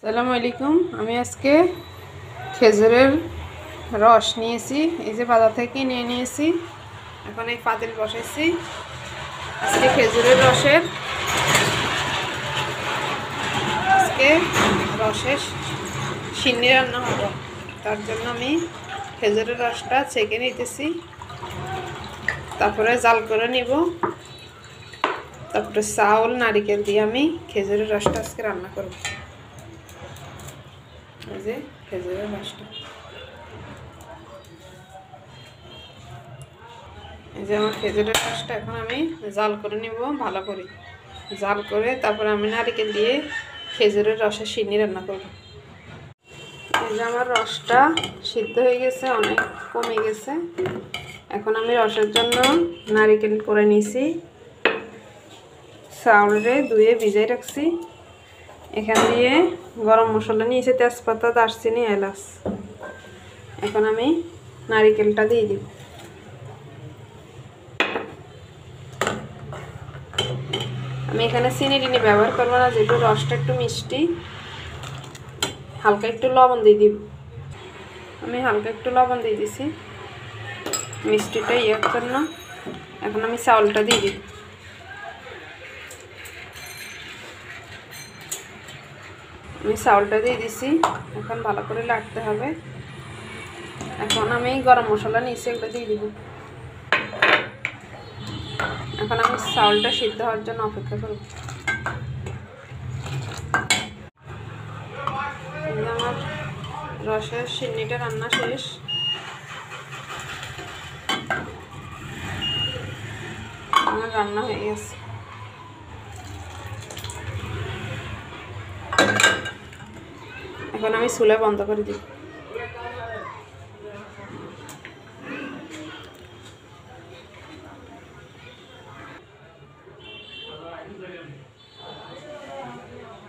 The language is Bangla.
আসসালামু আলাইকুম। আমি আজকে খেজুরের রস নিয়েছি, এই যে বাজার থেকে নিয়ে নিয়েছি। এখন এই পাতিল বসাইছি। আজকে খেজুরের রসের সিন্নি রান্না হবে। তার জন্য আমি খেজুরের রসটা ছেঁকে নিতেছি, তারপরে জাল করে নিব। তারপরে চাউল নারিকেল দিয়ে আমি খেজুরের রসটা আজকে রান্না করব। এই যে খেজুরের রসটা, এই যে আমার খেজুরের রসটা এখন আমি জাল করে নিব ভালো করে। জাল করে তারপরে আমি নারিকেল দিয়ে খেজুরের রসের সিন্নি রান্না করব। এই যে আমার রসটা সিদ্ধ হয়ে গেছে, অনেক কমে গেছে। এখন আমি রসের জন্য নারিকেল করে নিয়েছি, চাউলে ধুয়ে ভিজিয়ে রাখছি। এখান দিয়ে গরম মশলা নিয়েছি, তেজপাতা, দারচিনি, এলাচ। এখন আমি নারিকেলটা দিয়ে দিব। আমি এখানে চিনি টিনি ব্যবহার করবো না, যেহেতু রসটা একটু মিষ্টি। হালকা একটু লবণ দিয়ে দিব। আমি হালকা একটু লবণ দিয়ে দিছি মিষ্টিটা ইয়ের জন্য। এখন আমি চাউলটা দিয়ে দিব। আমি চাউলটা দিয়ে দিছি, এখন ভালো করে লাড়তে হবে। এখন আমি গরম মশলা নিয়েছি, এগুলো দিয়ে দিব। এখন আমি চাউলটা সিদ্ধ হওয়ার জন্য অপেক্ষা করব। আমার রসের সিন্নিটা রান্না শেষ। আমার রান্না হয়ে গেছে। এখন আমি চুলা বন্ধ করে দিই।